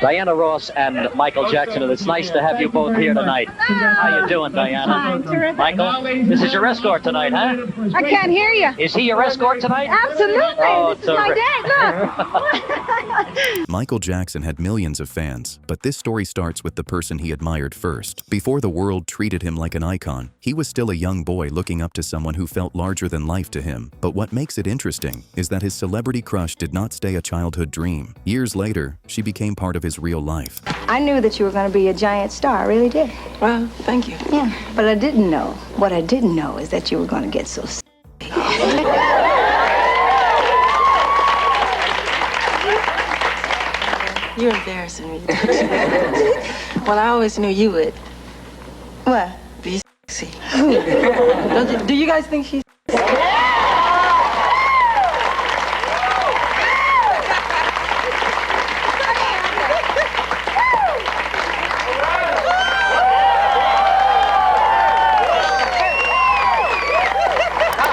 Diana Ross and Michael Jackson, and it's nice to have you both here tonight. How you doing, Diana? Fine, terrific. Michael, this is your escort tonight, huh? I can't hear you. Is he your escort tonight? Absolutely. Oh, this is my dad. Look. Michael Jackson had millions of fans, but this story starts with the person he admired first. Before the world treated him like an icon, he was still a young boy looking up to someone who felt larger than life to him. But what makes it interesting is that his celebrity crush did not stay a childhood dream. Years later, she became part of his real life. I knew that you were going to be a giant star, I really did. Well, thank you. Yeah, but I didn't know. What I didn't know is that you were going to get so You're embarrassing me. Well, I always knew you would. What? Be sexy. Do you guys think she's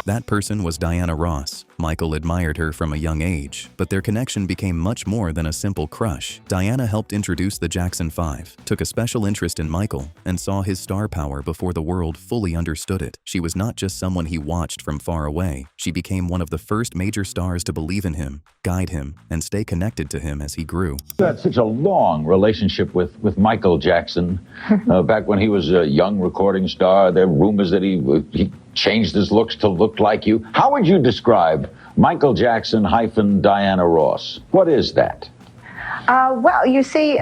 That person was Diana Ross. Michael admired her from a young age, but their connection became much more than a simple crush. Diana helped introduce the Jackson 5, took a special interest in Michael, and saw his star power before the world fully understood it. She was not just someone he watched from far away. She became one of the first major stars to believe in him, guide him, and stay connected to him as he grew. You had such a long relationship with Michael Jackson. Back when he was a young recording star, there were rumors that he changed his looks to look like you. How would you describe Michael Jackson hyphen Diana Ross? What is that? Well, you see,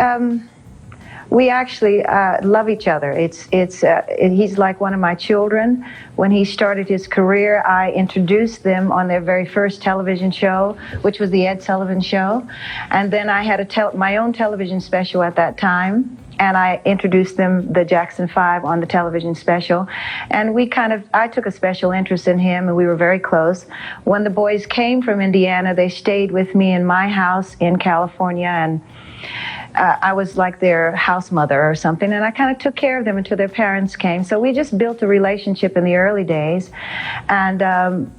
we actually love each other. He's like one of my children. When he started his career, I introduced them on their very first television show, which was the Ed Sullivan Show. And then I had my own television special at that time. And I introduced them, the Jackson 5, on the television special. And I took a special interest in him, and we were very close. When the boys came from Indiana, they stayed with me in my house in California, and I was like their house mother or something, and I kind of took care of them until their parents came. So we just built a relationship in the early days. And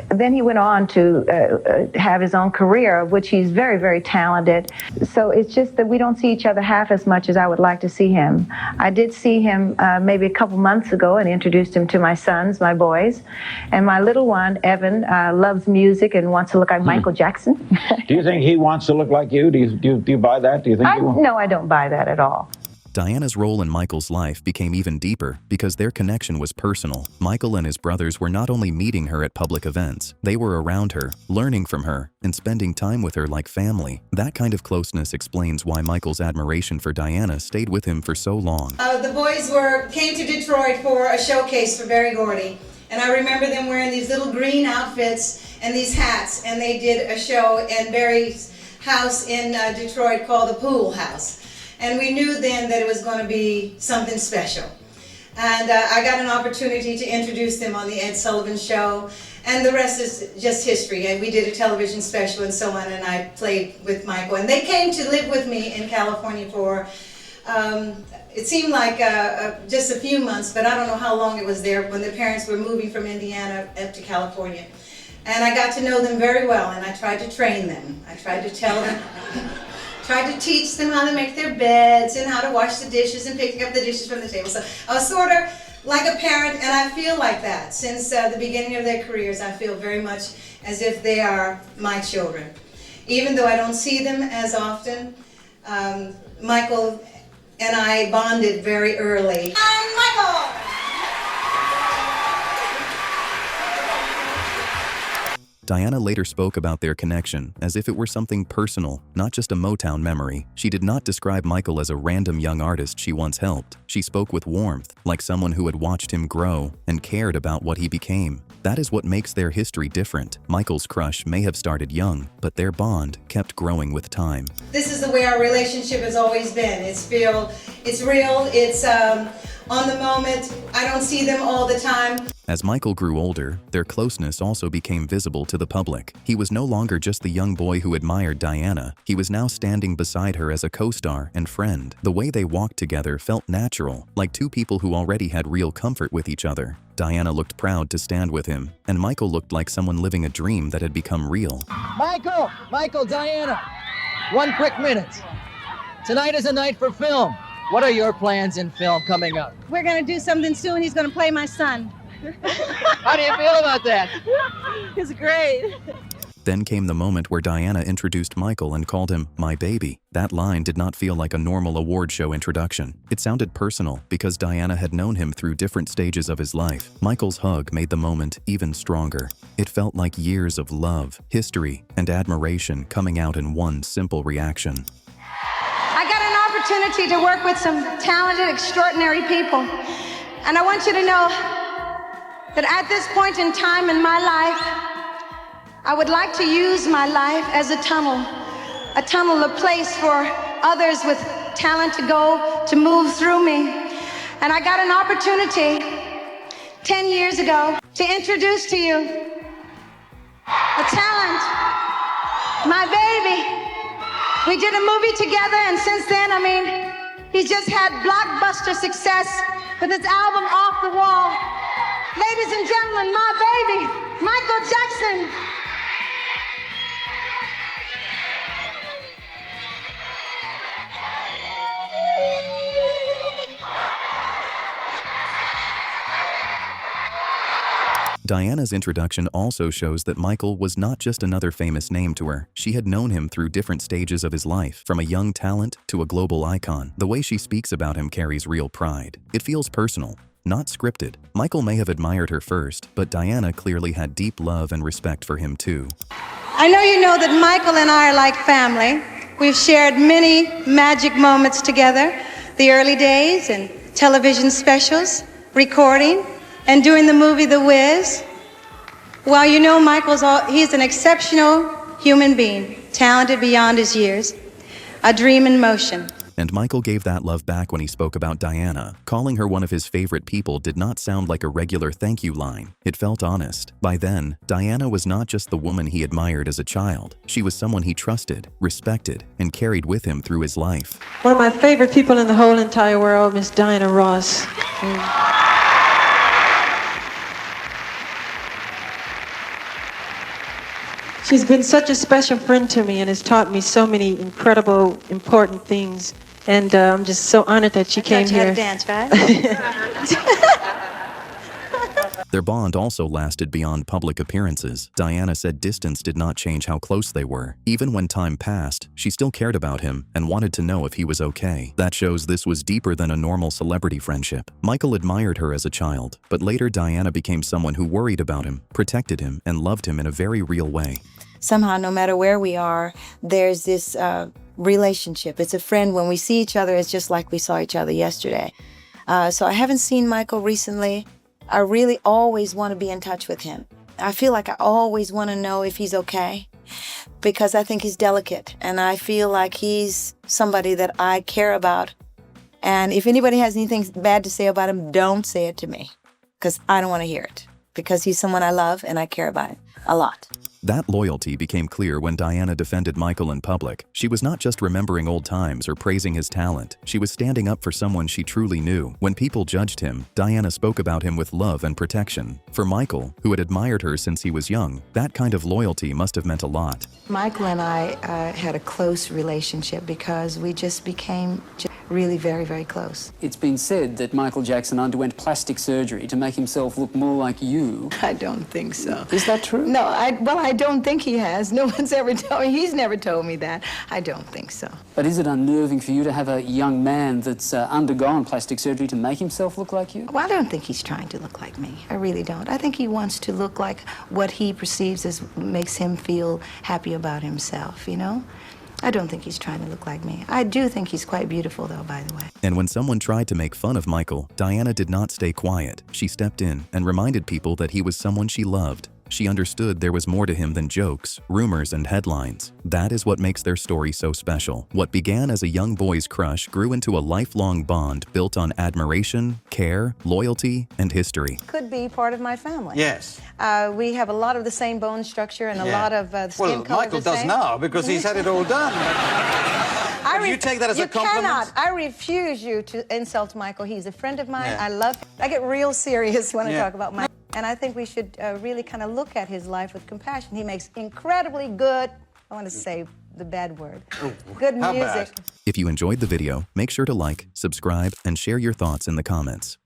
then he went on to have his own career, of which he's very, very talented. So it's just that we don't see each other half as much as I would like to see him. I did see him maybe a couple months ago and introduced him to my sons, my boys. And my little one, Evan, loves music and wants to look like Michael Jackson. Do you think he wants to look like you? Do you buy that? Do you think No, I don't buy that at all. Diana's role in Michael's life became even deeper because their connection was personal. Michael and his brothers were not only meeting her at public events, they were around her, learning from her, and spending time with her like family. That kind of closeness explains why Michael's admiration for Diana stayed with him for so long. The boys came to Detroit for a showcase for Berry Gordy, and I remember them wearing these little green outfits and these hats, and they did a show in Berry's house in Detroit called the Pool House. And we knew then that it was going to be something special. And I got an opportunity to introduce them on the Ed Sullivan Show, and the rest is just history. And we did a television special and so on, and I played with Michael. And they came to live with me in California for, it seemed like just a few months, but I don't know how long it was there when the parents were moving from Indiana up to California. And I got to know them very well, and I tried to train them. I tried to tell them. Tried to teach them how to make their beds and how to wash the dishes and picking up the dishes from the table. So I was sort of like a parent, and I feel like that. Since the beginning of their careers, I feel very much as if they are my children. Even though I don't see them as often, Michael and I bonded very early. I'm Michael! Diana later spoke about their connection as if it were something personal, not just a Motown memory. She did not describe Michael as a random young artist she once helped. She spoke with warmth, like someone who had watched him grow and cared about what he became. That is what makes their history different. Michael's crush may have started young, but their bond kept growing with time. This is the way our relationship has always been. It's real, it's on the moment. I don't see them all the time. As Michael grew older, their closeness also became visible to the public. He was no longer just the young boy who admired Diana. He was now standing beside her as a co-star and friend. The way they walked together felt natural, like two people who already had real comfort with each other. Diana looked proud to stand with him, and Michael looked like someone living a dream that had become real. Michael, Diana, 1 quick minute. Tonight is a night for film. What are your plans in film coming up? We're going to do something soon. He's going to play my son. How do you feel about that? It's great. Then came the moment where Diana introduced Michael and called him "my baby." That line did not feel like a normal award show introduction. It sounded personal because Diana had known him through different stages of his life. Michael's hug made the moment even stronger. It felt like years of love, history, and admiration coming out in one simple reaction. I got an opportunity to work with some talented, extraordinary people. And I want you to know that at this point in time in my life, I would like to use my life as a tunnel, a place for others with talent to go, to move through me. And I got an opportunity 10 years ago to introduce to you a talent, my baby. We did a movie together, and since then, I mean, he's just had blockbuster success with his album Off the Wall. Ladies and gentlemen, my baby, Michael Jackson. Diana's introduction also shows that Michael was not just another famous name to her. She had known him through different stages of his life, from a young talent to a global icon. The way she speaks about him carries real pride. It feels personal, not scripted. Michael may have admired her first, but Diana clearly had deep love and respect for him too. I know you know that Michael and I are like family. We've shared many magic moments together, the early days and television specials, recording, and doing the movie The Wiz. Well, you know he's an exceptional human being, talented beyond his years, a dream in motion. And Michael gave that love back when he spoke about Diana. Calling her one of his favorite people did not sound like a regular thank you line. It felt honest. By then, Diana was not just the woman he admired as a child. She was someone he trusted, respected, and carried with him through his life. One of my favorite people in the whole entire world, Miss Diana Ross. She's been such a special friend to me and has taught me so many incredible, important things. And I'm just so honored that she came here. You had to dance, right? Their bond also lasted beyond public appearances. Diana said distance did not change how close they were. Even when time passed, she still cared about him and wanted to know if he was okay. That shows this was deeper than a normal celebrity friendship. Michael admired her as a child, but later Diana became someone who worried about him, protected him, and loved him in a very real way. Somehow, no matter where we are, there's this relationship. It's a friend. When we see each other, it's just like we saw each other yesterday. So I haven't seen Michael recently. I really always want to be in touch with him. I feel like I always want to know if he's okay, because I think he's delicate, and I feel like he's somebody that I care about. And if anybody has anything bad to say about him, don't say it to me, because I don't want to hear it, because he's someone I love and I care about a lot. That loyalty became clear when Diana defended Michael in public. She was not just remembering old times or praising his talent. She was standing up for someone she truly knew. When people judged him, Diana spoke about him with love and protection. For Michael, who had admired her since he was young, that kind of loyalty must have meant a lot. Michael and I had a close relationship because we just became really very, very close. It's been said that Michael Jackson underwent plastic surgery to make himself look more like you. I don't think so. Is that true? No, I don't think he has. No one's ever told me. He's never told me that. I don't think so. But is it unnerving for you to have a young man that's undergone plastic surgery to make himself look like you? Well, I don't think he's trying to look like me. I really don't. I think he wants to look like what he perceives as makes him feel happy about himself, you know? I don't think he's trying to look like me. I do think he's quite beautiful, though, by the way. And when someone tried to make fun of Michael, Diana did not stay quiet. She stepped in and reminded people that he was someone she loved. She understood there was more to him than jokes, rumors, and headlines. That is what makes their story so special. What began as a young boy's crush grew into a lifelong bond built on admiration, care, loyalty, and history. Could be part of my family. Yes. We have a lot of the same bone structure and a lot of skin color. Well, Michael does now because he's had it all done. You take that as a compliment? You cannot. I refuse you to insult Michael. He's a friend of mine. I love him. I get real serious when I talk about Michael. And I think we should really kind of look at his life with compassion. He makes incredibly good, I want to say, the bad word. Good How music. bad? If you enjoyed the video, make sure to like, subscribe, and share your thoughts in the comments.